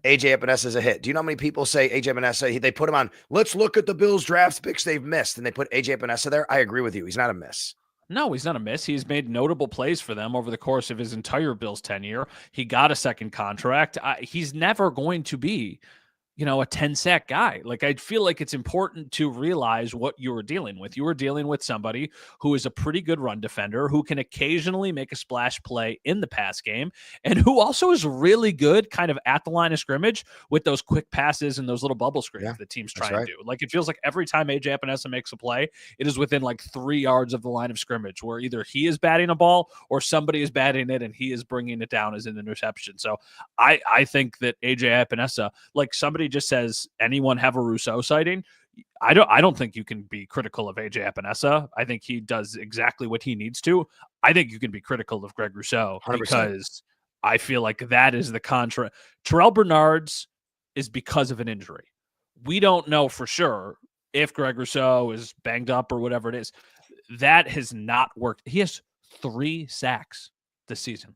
[SPEAKER 2] AJ Epinesa is a hit. Do you know how many people say AJ Epinesa? They put him on, let's look at the Bills draft picks they've missed, and they put AJ Epinesa there. I agree with you. He's not a miss.
[SPEAKER 3] No, he's not a miss. He's made notable plays for them over the course of his entire Bills tenure. He got a second contract. He's never going to be, a 10-sack guy. Like, I feel like it's important to realize what you were dealing with. You were dealing with somebody who is a pretty good run defender, who can occasionally make a splash play in the pass game, and who also is really good kind of at the line of scrimmage with those quick passes and those little bubble screens that teams try to do. Like, it feels like every time AJ Epinesa makes a play, it is within like 3 yards of the line of scrimmage, where either he is batting a ball or somebody is batting it and he is bringing it down as an interception. So I think that AJ Epinesa, like somebody just says, anyone have a Rousseau sighting? I don't think you can be critical of AJ Epinesa. I think he does exactly what he needs to. I think you can be critical of Greg Rousseau 100%. Because I feel like that is the contra. Terrell Bernard's is because of an injury. We don't know for sure if Greg Rousseau is banged up or whatever it is. That has not worked. He has 3 sacks this season.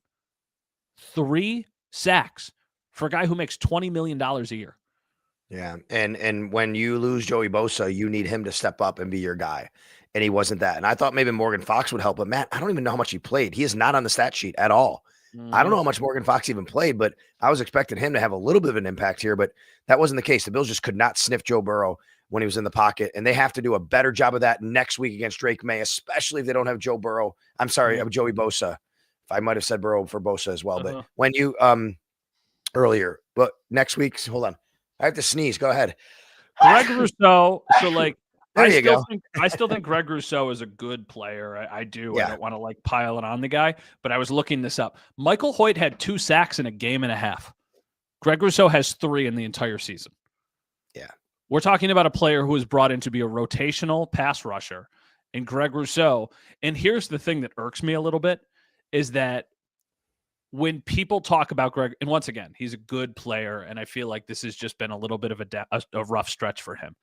[SPEAKER 3] 3 sacks for a guy who makes $20 million a year.
[SPEAKER 2] Yeah, and when you lose Joey Bosa, you need him to step up and be your guy, and he wasn't that. And I thought maybe Morgan Fox would help, but Matt, I don't even know how much he played. He is not on the stat sheet at all. I don't know how much Morgan Fox even played, but I was expecting him to have a little bit of an impact here, but that wasn't the case. The Bills just could not sniff Joe Burrow when he was in the pocket, and they have to do a better job of that next week against Drake May, especially if they don't have Joey Bosa. If I might have said Burrow for Bosa as well, but when you earlier, but next week's, hold on. I have to sneeze. Go ahead.
[SPEAKER 3] Greg Rousseau. So, like,
[SPEAKER 2] I
[SPEAKER 3] still think Greg Rousseau is a good player. I do. Yeah. I don't want to like pile it on the guy, but I was looking this up. Michael Hoyt had 2 sacks in a game and a half. Greg Rousseau has 3 in the entire season.
[SPEAKER 2] Yeah.
[SPEAKER 3] We're talking about a player who was brought in to be a rotational pass rusher, and Greg Rousseau. And here's the thing that irks me a little bit is that when people talk about Greg, and once again, he's a good player, and I feel like this has just been a little bit of a rough stretch for him.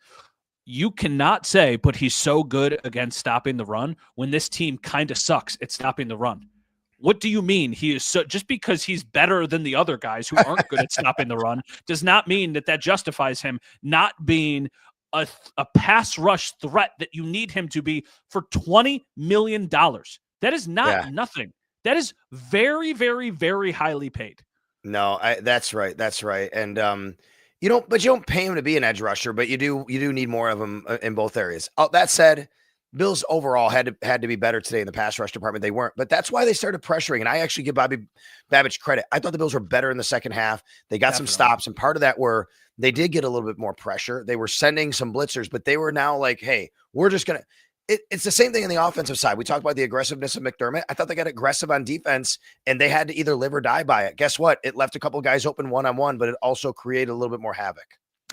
[SPEAKER 3] You cannot say, but he's so good against stopping the run when this team kind of sucks at stopping the run. What do you mean he is so? Just because he's better than the other guys who aren't good at stopping the run does not mean that justifies him not being a pass rush threat that you need him to be for $20 million. That is not nothing. That is very, very, very highly paid.
[SPEAKER 2] No, that's right. That's right. And you don't pay him to be an edge rusher, but you do need more of him in both areas. That said, Bills overall had to be better today in the pass rush department. They weren't, but that's why they started pressuring. And I actually give Bobby Babich credit. I thought the Bills were better in the second half. They got some stops, and part of that were they did get a little bit more pressure. They were sending some blitzers, but they were now like, hey, we're just gonna. It's the same thing on the offensive side. We talked about the aggressiveness of McDermott. I thought they got aggressive on defense, and they had to either live or die by it. Guess what? It left a couple guys open one-on-one, but it also created a little bit more havoc.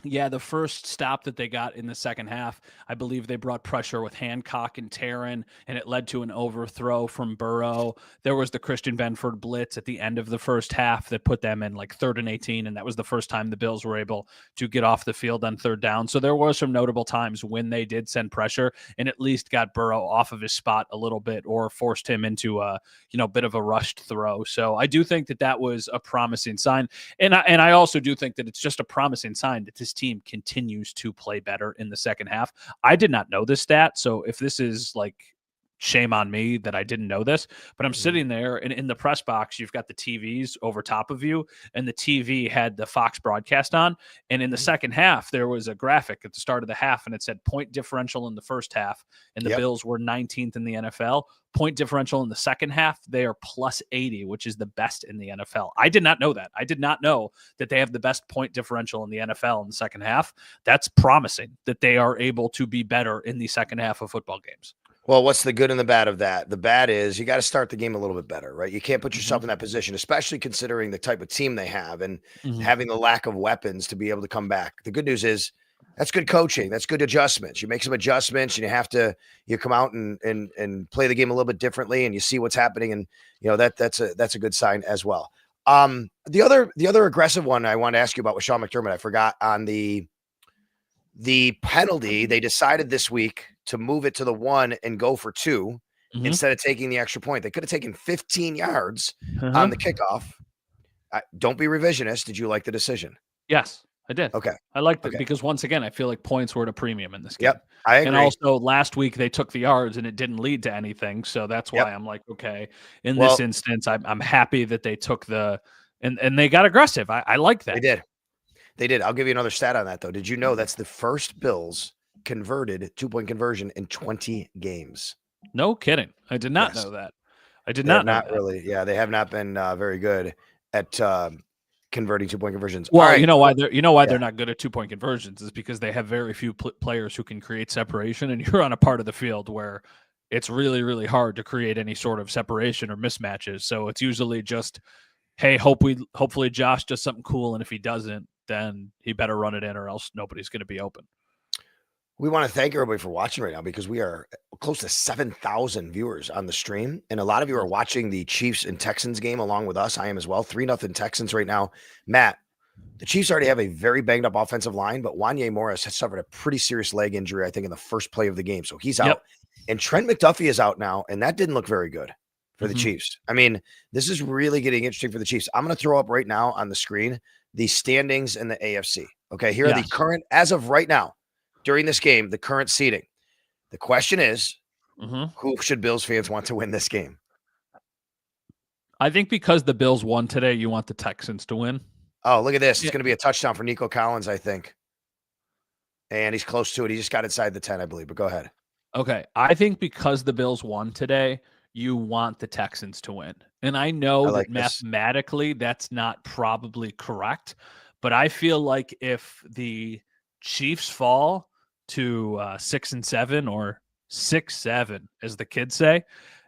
[SPEAKER 3] Yeah, the first stop that they got in the second half, I believe they brought pressure with Hancock and Taryn, and it led to an overthrow from Burrow. There was the Christian Benford blitz at the end of the first half that put them in like 3rd and 18, and that was the first time the Bills were able to get off the field on 3rd down. So there were some notable times when they did send pressure and at least got Burrow off of his spot a little bit or forced him into a bit of a rushed throw. So I do think that was a promising sign, and I also do think that it's just a promising sign that this team continues to play better in the second half. I did not know this stat, so if this is like shame on me that I didn't know this, but I'm sitting there and in the press box, you've got the TVs over top of you, and the TV had the Fox broadcast on. And in the second half, there was a graphic at the start of the half, and it said point differential in the first half, and the Bills were 19th in the NFL. Point differential in the second half, they are plus 80, which is the best in the NFL. I did not know that. I did not know that they have the best point differential in the NFL in the second half. That's promising that they are able to be better in the second half of football games.
[SPEAKER 2] Well, what's the good and the bad of that? The bad is you got to start the game a little bit better, right? You can't put yourself in that position, especially considering the type of team they have and having the lack of weapons to be able to come back. The good news is that's good coaching. That's good adjustments. You make some adjustments, and you come out and play the game a little bit differently, and you see what's happening, and that's a good sign as well. The other aggressive one I wanted to ask you about was Sean McDermott. I forgot on the penalty. They decided this week to move it to the 1 and go for 2 instead of taking the extra point. They could have taken 15 yards on the kickoff. Don't be revisionist. Did you like the decision?
[SPEAKER 3] Yes, I did.
[SPEAKER 2] Okay.
[SPEAKER 3] I liked it because once again, I feel like points were at a premium in this game.
[SPEAKER 2] Yep, I agree.
[SPEAKER 3] And also last week they took the yards and it didn't lead to anything. So that's why I'm like, okay, in this instance, I'm happy that they took and they got aggressive. I like that.
[SPEAKER 2] They did. I'll give you another stat on that, though. Did you know that's the first Bills converted 2-point conversion in 20 games?
[SPEAKER 3] No kidding. I did not know that. I did not know that.
[SPEAKER 2] Really. Yeah, they have not been very good at converting 2-point conversions.
[SPEAKER 3] Well, you know why they're not good at 2-point conversions is because they have very few players who can create separation, and you're on a part of the field where it's really, really hard to create any sort of separation or mismatches. So it's usually just, hey, hopefully Josh does something cool, and if he doesn't, then he better run it in or else nobody's going to be open.
[SPEAKER 2] We want to thank everybody for watching right now because we are close to 7,000 viewers on the stream. And a lot of you are watching the Chiefs and Texans game along with us. I am as well. 3-0 Texans right now. Matt, the Chiefs already have a very banged up offensive line, but Wanye Morris has suffered a pretty serious leg injury, I think, in the first play of the game. So he's out. And Trent McDuffie is out now, and that didn't look very good for the Chiefs. I mean, this is really getting interesting for the Chiefs. I'm going to throw up right now on the screen the standings in the AFC. Okay, here are the current, as of right now, during this game, the current seeding. The question is, who should Bills fans want to win this game?
[SPEAKER 3] I think because the Bills won today, you want the Texans to win.
[SPEAKER 2] Oh, look at this. It's going to be a touchdown for Nico Collins, I think. And he's close to it. He just got inside the 10, I believe. But go ahead.
[SPEAKER 3] Okay. I think because the Bills won today, you want the Texans to win. And I know that mathematically that's not probably correct, but I feel like if the Chiefs fall to 6-7 or 6-7, as the kids say,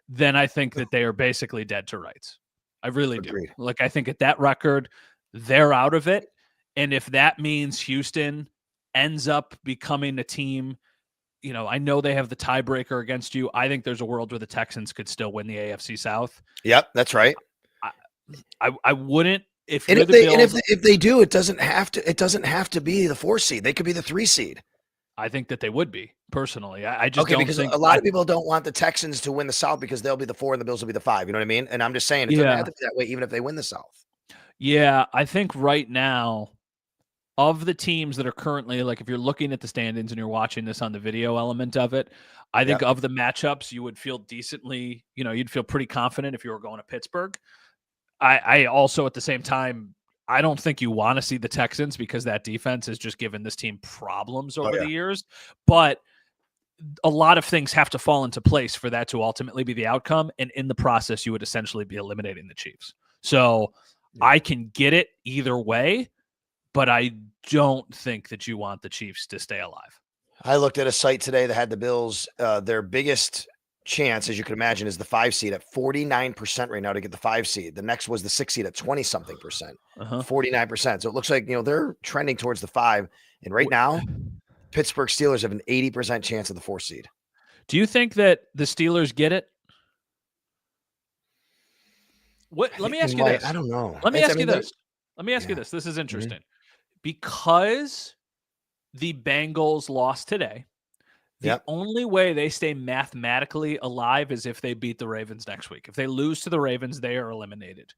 [SPEAKER 3] then I think that they are basically dead to rights. I really do. Like, I think at that record, they're out of it. And if that means Houston ends up becoming a team, I know they have the tiebreaker against you. I think there's a world where the Texans could still win the AFC South.
[SPEAKER 2] Yep, that's right.
[SPEAKER 3] I wouldn't. If
[SPEAKER 2] they do, it doesn't have to be the 4 seed. They could be the 3 seed.
[SPEAKER 3] I think that they would be, personally. I just don't
[SPEAKER 2] because
[SPEAKER 3] think
[SPEAKER 2] a lot of people don't want the Texans to win the South because they'll be the 4 and the Bills will be the 5. You know what I mean? And I'm just saying it doesn't have to be that way, even if they win the South.
[SPEAKER 3] Yeah, I think right now of the teams that are currently, like if you're looking at the standings and you're watching this on the video element of it, I think of the matchups, you would feel decently, you'd feel pretty confident if you were going to Pittsburgh. I also at the same time, I don't think you want to see the Texans because that defense has just given this team problems over the years. But a lot of things have to fall into place for that to ultimately be the outcome. And in the process, you would essentially be eliminating the Chiefs. So I can get it either way, but I don't think that you want the Chiefs to stay alive.
[SPEAKER 2] I looked at a site today that had the Bills. Their biggest chance, as you can imagine, is the 5 seed at 49% right now to get the 5 seed. The next was the 6 seed at 20-something percent, 49%. So it looks like, they're trending towards the 5. And right now, Pittsburgh Steelers have an 80% chance of the 4 seed.
[SPEAKER 3] Do you think that the Steelers get it? Let me ask you this.
[SPEAKER 2] I don't know.
[SPEAKER 3] Let me ask you this. This is interesting. Because the Bengals lost today, the only way they stay mathematically alive is if they beat the Ravens next week. If they lose to the Ravens, they are eliminated.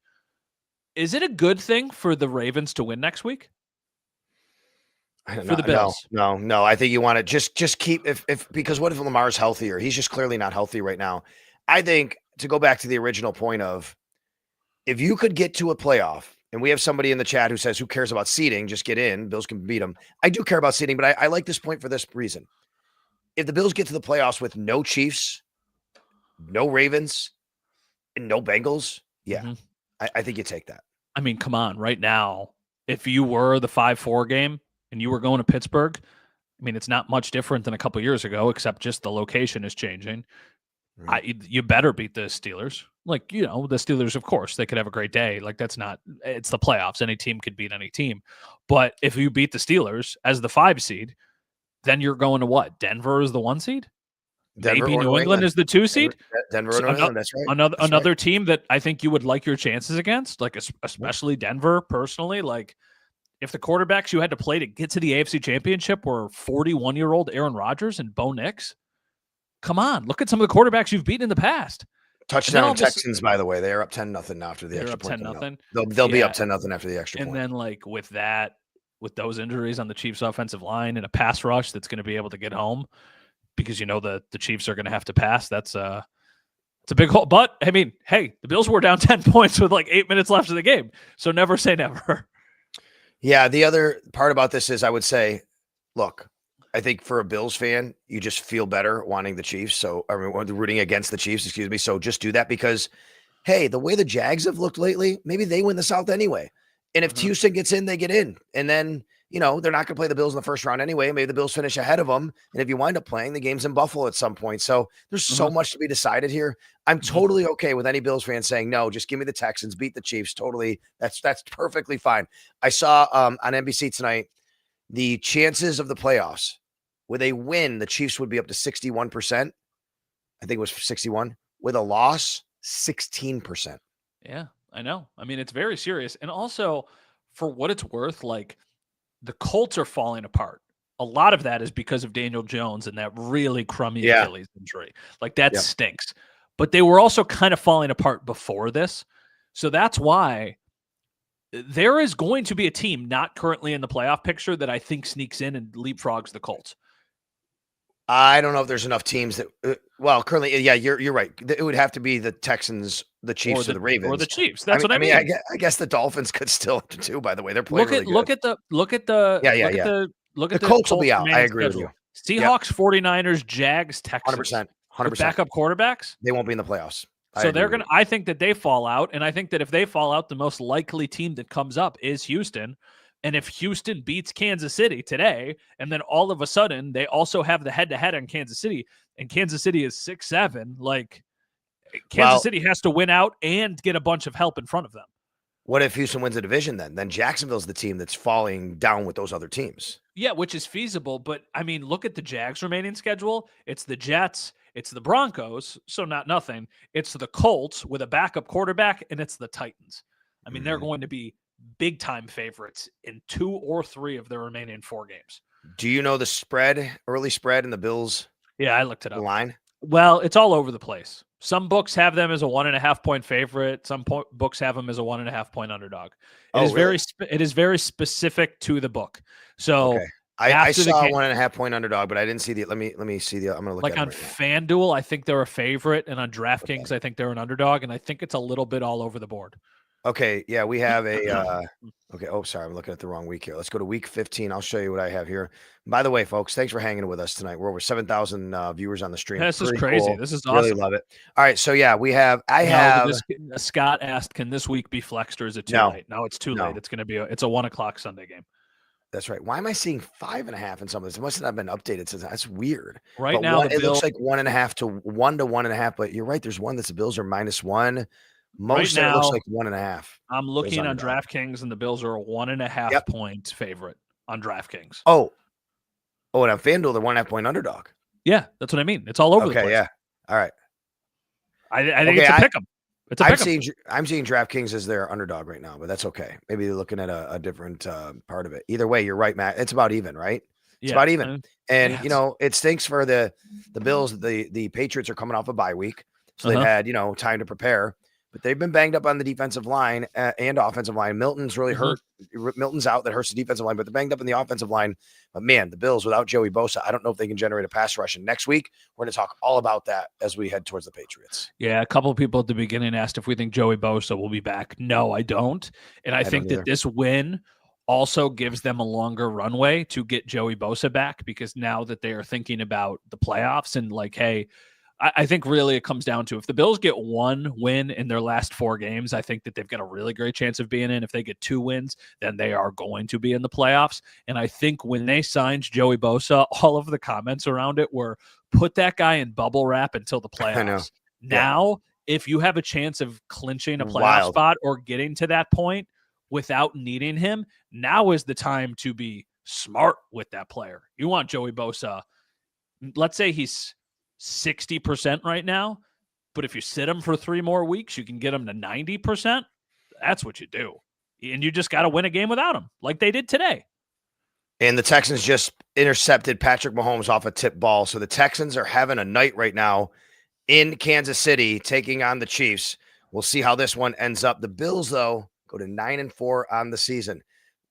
[SPEAKER 3] Is it a good thing for the Ravens to win next week? For the Bills?
[SPEAKER 2] No. I think you want to just keep because what if Lamar's healthier? He's just clearly not healthy right now. I think to go back to the original point of if you could get to a playoff, and we have somebody in the chat who says, who cares about seeding? Just get in. Bills can beat them. I do care about seeding, but I like this point for this reason. If the Bills get to the playoffs with no Chiefs, no Ravens, and no Bengals, I think you take that.
[SPEAKER 3] I mean, come on. Right now, if you were the 5-4 game and you were going to Pittsburgh, I mean, it's not much different than a couple years ago, except just the location is changing. You better beat the Steelers. Like, the Steelers, of course, they could have a great day. Like, it's the playoffs. Any team could beat any team. But if you beat the Steelers as the 5 seed, then you're going to what? Denver is the 1 seed?
[SPEAKER 2] Denver
[SPEAKER 3] maybe New England is the 2 seed?
[SPEAKER 2] Denver or New England, that's right.
[SPEAKER 3] Another team that I think you would like your chances against, like especially Denver, personally. Like, if the quarterbacks you had to play to get to the AFC Championship were 41-year-old Aaron Rodgers and Bo Nix, come on, look at some of the quarterbacks you've beaten in the past.
[SPEAKER 2] Touchdown Texans, by the way, they are up 10-0 now after the extra point.
[SPEAKER 3] 10-0.
[SPEAKER 2] They'll be up 10-0 after the extra point.
[SPEAKER 3] And then, like, with those injuries on the Chiefs' offensive line and a pass rush that's going to be able to get home, because the Chiefs are going to have to pass. It's a big hole. But I mean, hey, the Bills were down 10 points with like 8 minutes left of the game, so never say never.
[SPEAKER 2] Yeah, the other part about this is I would say, look, I think for a Bills fan, you just feel better wanting the Chiefs. So, rooting against the Chiefs, excuse me. So just do that because, hey, the way the Jags have looked lately, maybe they win the South anyway. And if Houston gets in, they get in. And then, they're not going to play the Bills in the first round anyway. Maybe the Bills finish ahead of them. And if you wind up playing, the game's in Buffalo at some point. So there's so much to be decided here. I'm totally okay with any Bills fan saying, no, just give me the Texans, beat the Chiefs. Totally. That's perfectly fine. I saw on NBC tonight, the chances of the playoffs. With a win, the Chiefs would be up to 61%. I think it was 61. With a loss, 16%.
[SPEAKER 3] Yeah, I know. I mean, it's very serious. And also, for what it's worth, like, the Colts are falling apart. A lot of that is because of Daniel Jones and that really crummy Achilles injury. Like, that stinks. But they were also kind of falling apart before this. So that's why there is going to be a team not currently in the playoff picture that I think sneaks in and leapfrogs the Colts.
[SPEAKER 2] I don't know if there's enough teams that currently, you're right. It would have to be the Texans, the Chiefs, or the Ravens,
[SPEAKER 3] or the Chiefs. That's what I mean.
[SPEAKER 2] I guess the Dolphins could still too. By the way, they're playing.
[SPEAKER 3] Look at the
[SPEAKER 2] Colts will be out. I agree with you.
[SPEAKER 3] Seahawks, 49ers, Jags, Texans.
[SPEAKER 2] 100%.
[SPEAKER 3] Backup quarterbacks.
[SPEAKER 2] They won't be in the playoffs.
[SPEAKER 3] So they're gonna. I think that they fall out, and I think that if they fall out, the most likely team that comes up is Houston. And if Houston beats Kansas City today, and then all of a sudden they also have the head-to-head on Kansas City, and Kansas City is 6-7, like Kansas City has to win out and get a bunch of help in front of them.
[SPEAKER 2] What if Houston wins the division then? Then Jacksonville's the team that's falling down with those other teams.
[SPEAKER 3] Yeah, which is feasible. But, I mean, look at the Jags' remaining schedule. It's the Jets. It's the Broncos, so not nothing. It's the Colts with a backup quarterback, and it's the Titans. I mean, they're going to be big-time favorites in 2 or 3 of their remaining 4 games.
[SPEAKER 2] Do you know the early spread in the Bills?
[SPEAKER 3] Yeah, I looked it up.
[SPEAKER 2] Line?
[SPEAKER 3] Well, it's all over the place. Some books have them as a 1.5 point favorite. Some books have them as a 1.5 point underdog. It is very specific to the book. So
[SPEAKER 2] okay. I saw 1.5 point underdog, but I didn't see the. Let me see the. I'm gonna look
[SPEAKER 3] like
[SPEAKER 2] at it
[SPEAKER 3] on
[SPEAKER 2] right
[SPEAKER 3] FanDuel. I think they're a favorite, and on DraftKings, I think they're an underdog, and I think it's a little bit all over the board.
[SPEAKER 2] Okay, yeah, we have a. Okay, oh, sorry, I'm looking at the wrong week here. Let's go to week 15. I'll show you what I have here. By the way, folks, thanks for hanging with us tonight. We're over 7,000 viewers on the stream.
[SPEAKER 3] This is crazy.
[SPEAKER 2] Cool.
[SPEAKER 3] This is awesome.
[SPEAKER 2] Really love it. All right, so yeah, we have.
[SPEAKER 3] Scott asked, "Can this week be flexed, or is it too late?" No, it's too late. It's going to be. It's a 1:00 Sunday game.
[SPEAKER 2] That's right. Why am I seeing 5.5 in some of this? It must not have been updated since. That's weird.
[SPEAKER 3] Right now,
[SPEAKER 2] it looks like 1.5 to 1 to 1.5. But you're right. There's one that's the Bills are -1. Most of it looks like 1.5.
[SPEAKER 3] I'm looking on DraftKings, and the Bills are a 1.5 point favorite on DraftKings.
[SPEAKER 2] Oh, and on FanDuel, they're 1.5 point underdog.
[SPEAKER 3] Yeah, that's what I mean. It's all over the place.
[SPEAKER 2] Yeah. All right.
[SPEAKER 3] I think it's a pick 'em.
[SPEAKER 2] I'm seeing DraftKings as their underdog right now, but that's okay. Maybe they're looking at a different part of it. Either way, you're right, Matt. It's about even, right? It's about even. And it stinks for the Bills. The Patriots are coming off a bye week, so they've had time to prepare. But they've been banged up on the defensive line and offensive line. Milton's really hurt. Milton's out. That hurts the defensive line, but they're banged up in the offensive line. But man, the Bills without Joey Bosa, I don't know if they can generate a pass rush. And next week, we're going to talk all about that as we head towards the Patriots.
[SPEAKER 3] Yeah, a couple of people at the beginning asked if we think Joey Bosa will be back. No, I don't. And I think that this win also gives them a longer runway to get Joey Bosa back, because now that they are thinking about the playoffs and like, hey, I think really it comes down to if the Bills get one win in their last 4 games, I think that they've got a really great chance of being in. If they get 2 wins, then they are going to be in the playoffs. And I think when they signed Joey Bosa, all of the comments around it were put that guy in bubble wrap until the playoffs. I know. Now, if you have a chance of clinching a playoff spot or getting to that point without needing him, now is the time to be smart with that player. You want Joey Bosa. Let's say he's 60% right now, but if you sit him for 3 more weeks, you can get him to 90%. That's what you do. And you just got to win a game without him, like they did today.
[SPEAKER 2] And the Texans just intercepted Patrick Mahomes off a tip ball. So the Texans are having a night right now in Kansas City, taking on the Chiefs. We'll see how this one ends up. The Bills, though, go to 9-4 on the season.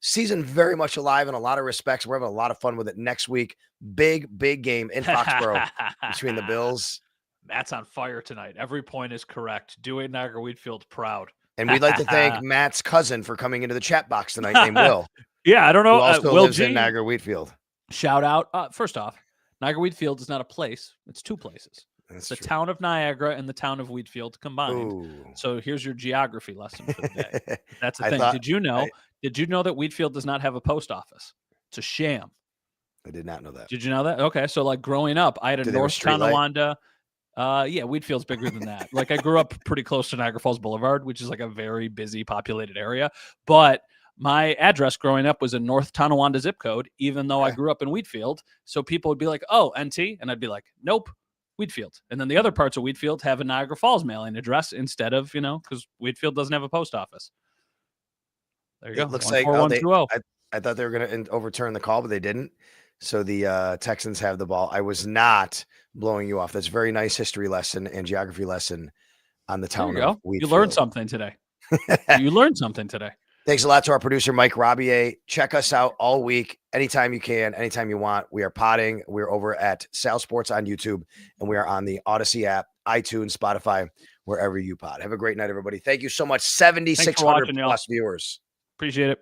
[SPEAKER 2] Season very much alive in a lot of respects. We're having a lot of fun with it next week. Big game in Foxborough between the Bills.
[SPEAKER 3] Matt's on fire tonight. Every point is correct. Doing Niagara Wheatfield proud.
[SPEAKER 2] And we'd like to thank Matt's cousin for coming into the chat box tonight, named Will.
[SPEAKER 3] Yeah, I don't know.
[SPEAKER 2] Who also lives in Niagara Wheatfield.
[SPEAKER 3] Shout out. First off, Niagara Wheatfield is not a place. It's 2 places. It's the town of Niagara and the town of Wheatfield combined.
[SPEAKER 2] Ooh.
[SPEAKER 3] So here's your geography lesson for the day. That's the thing. Did you know that Wheatfield does not have a post office? It's a sham.
[SPEAKER 2] I did not know that.
[SPEAKER 3] Did you know that? Okay, so like growing up, I had a North Tonawanda. Yeah, Wheatfield's bigger than that. Like I grew up pretty close to Niagara Falls Boulevard, which is like a very busy, populated area. But my address growing up was in North Tonawanda zip code, even though I grew up in Wheatfield. So people would be like, "Oh, NT," and I'd be like, "Nope, Wheatfield." And then the other parts of Wheatfield have a Niagara Falls mailing address instead of, because Wheatfield doesn't have a post office. There you go.
[SPEAKER 2] It looks like I thought they were going to overturn the call, but they didn't. So the Texans have the ball. I was not blowing you off. That's a very nice history lesson and geography lesson on the town of Wheatfield.
[SPEAKER 3] You learned something today. You learned something today.
[SPEAKER 2] Thanks a lot to our producer, Mike Robier. Check us out all week, anytime you can, anytime you want. We are potting. We're over at Sal Sports on YouTube, and we are on the Odyssey app, iTunes, Spotify, wherever you pod. Have a great night, everybody. Thank you so much. 7,600 plus viewers.
[SPEAKER 3] Appreciate it.